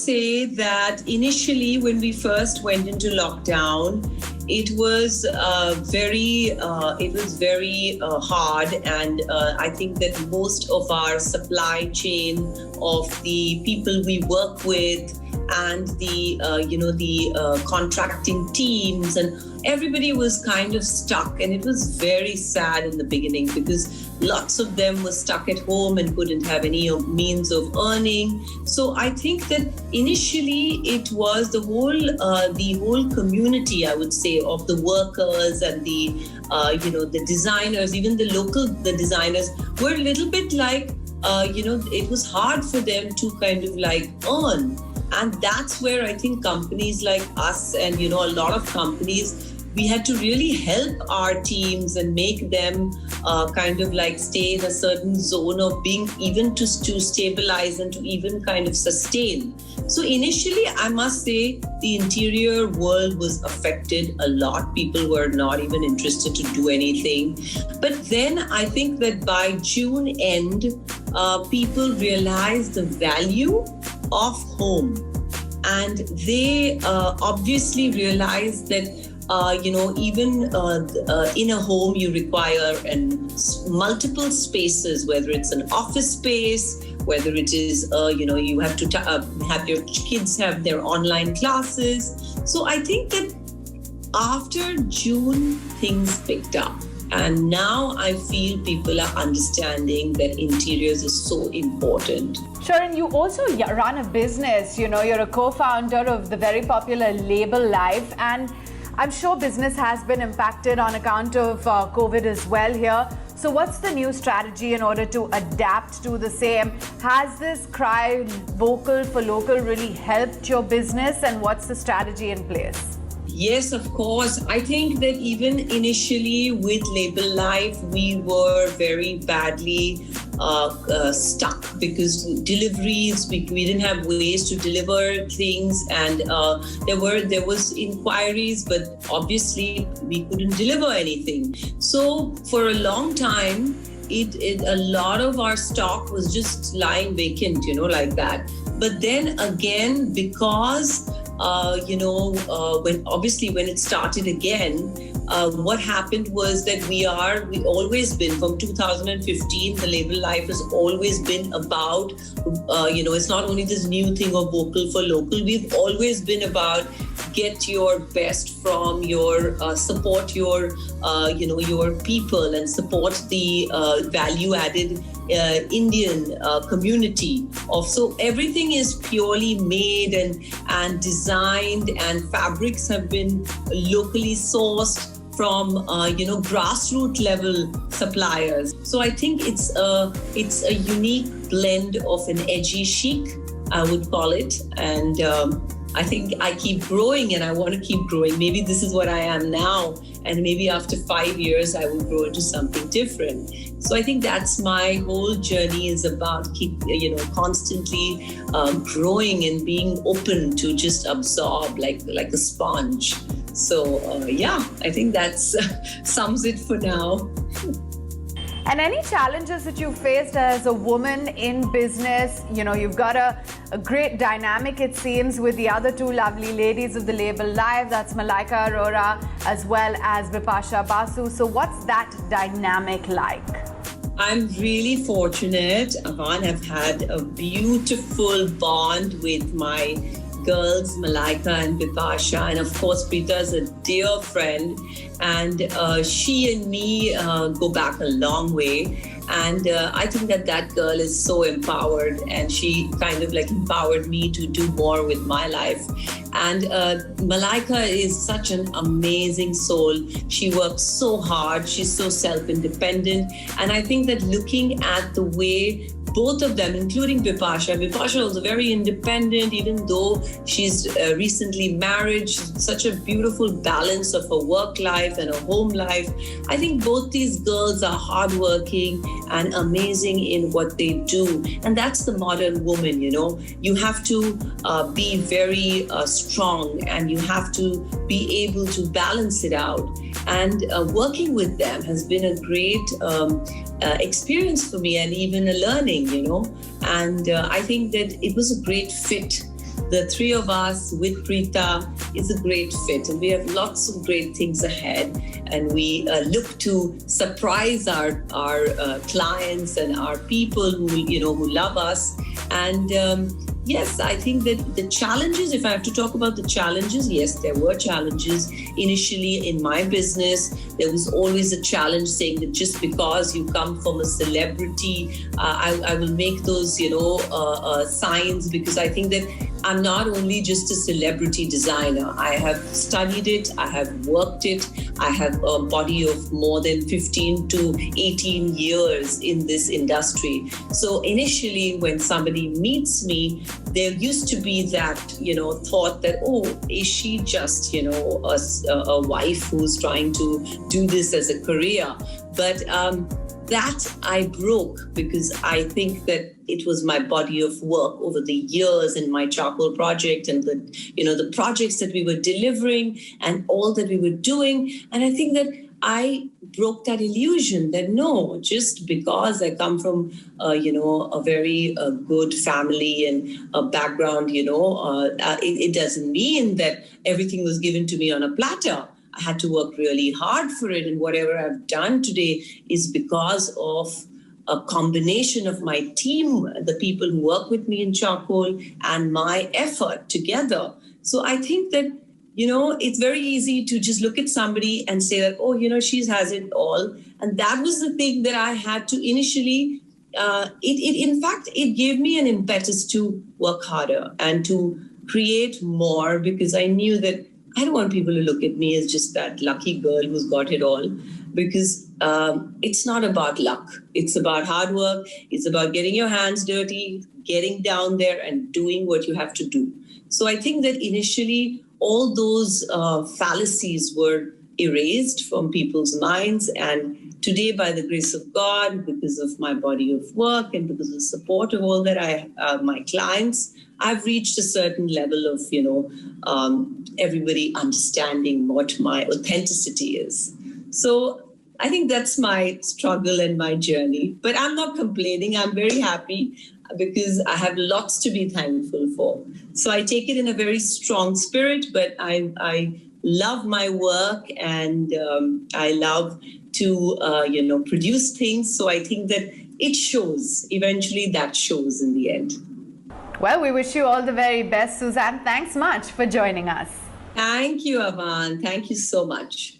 say that initially when we first went into lockdown, it was very hard, and I think that most of our supply chain of the people we work with and the contracting teams, and everybody was kind of stuck, and it was very sad in the beginning because lots of them were stuck at home and couldn't have any means of earning. So I think that initially it was the whole community, I would say, of the workers and the designers, even the designers were a little bit like, it was hard for them to kind of like earn. And that's where I think companies like us and, a lot of companies, we had to really help our teams and make them kind of like stay in a certain zone of being even to stabilize and to even kind of sustain. So initially, I must say the interior world was affected a lot. People were not even interested to do anything. But then I think that by June end, people realized the value of home. And they obviously realized that even in a home, you require multiple spaces, whether it's an office space, whether it is, you have to have your kids have their online classes. So I think that after June, things picked up. And now I feel people are understanding that interiors is so important. Sure, and you also run a business. You're a co-founder of the very popular label Life, and I'm sure business has been impacted on account of COVID as well here. So what's the new strategy in order to adapt to the same? Has this cry vocal for local really helped your business, and what's the strategy in place? Yes, of course. I think that even initially with Label Life, we were very badly stuck because deliveries, we didn't have ways to deliver things, and there was inquiries, but obviously we couldn't deliver anything. So for a long time, a lot of our stock was just lying vacant, like that. But then again, because when it started again, what happened was that we always been from 2015, the Label Life has always been about, it's not only this new thing of vocal for local, we've always been about get your best from your, support your people and support the value added Indian community so everything is purely made and designed, and fabrics have been locally sourced from grassroots level suppliers. So I think it's a unique blend of an edgy chic, I would call it, and I think I keep growing and I want to keep growing. Maybe this is what I am now, and maybe after 5 years I will grow into something different. So I think that's my whole journey, is about constantly growing and being open to just absorb like a sponge. So I think that's sums it for now. And any challenges that you faced as a woman in business? You've got a great dynamic, it seems, with the other two lovely ladies of the Label Live. That's Malaika, Arora, as well as Bipasha, Basu. So what's that dynamic like? I'm really fortunate. I've had a beautiful bond with my girls, Malaika and Bipasha, and of course Preeta is a dear friend, and she and me go back a long way, and I think that girl is so empowered, and she kind of like empowered me to do more with my life. And Malaika is such an amazing soul. She works so hard, she's so self-independent, and I think that looking at the way both of them, including Bipasha was very independent, even though she's recently married. She's such a beautiful balance of her work life and her home life. I think both these girls are hardworking and amazing in what they do. And that's the modern woman, You have to be very strong, and you have to be able to balance it out. And working with them has been a great experience for me, and even a learning, And I think that it was a great fit the three of us with Preeta is a great fit, and we have lots of great things ahead. And we look to surprise our clients and our people who love us. And yes, I think that the challenges, if I have to talk about the challenges, yes, there were challenges. Initially in my business, there was always a challenge saying that just because you come from a celebrity, I will make those, signs, because I think that I'm not only just a celebrity designer. I have studied it, I have worked it, I have a body of more than 15 to 18 years in this industry. So initially when somebody meets me, there used to be that, thought that, oh, is she just, a wife who's trying to do this as a career? But that I broke, because I think that it was my body of work over the years in my charcoal project and the projects that we were delivering and all that we were doing. And I think that I broke that illusion that no, just because I come from, a very good family and a background, it doesn't mean that everything was given to me on a platter. I had to work really hard for it. And whatever I've done today is because of a combination of my team, the people who work with me in charcoal, and my effort together. So I think that, it's very easy to just look at somebody and say that, oh, she has it all. And that was the thing that I had to initially, in fact, it gave me an impetus to work harder and to create more, because I knew that I don't want people to look at me as just that lucky girl who's got it all, because it's not about luck. It's about hard work. It's about getting your hands dirty, getting down there and doing what you have to do. So I think that initially all those fallacies were erased from people's minds. And today, by the grace of God, because of my body of work and because of the support of all that my clients, I've reached a certain level of, everybody understanding what my authenticity is. So I think that's my struggle and my journey. But I'm not complaining. I'm very happy because I have lots to be thankful for. So I take it in a very strong spirit, but I love my work, and I love to, produce things. So I think that it shows. Eventually that shows in the end. Well, we wish you all the very best, Sussanne. Thanks much for joining us. Thank you, Avan. Thank you so much.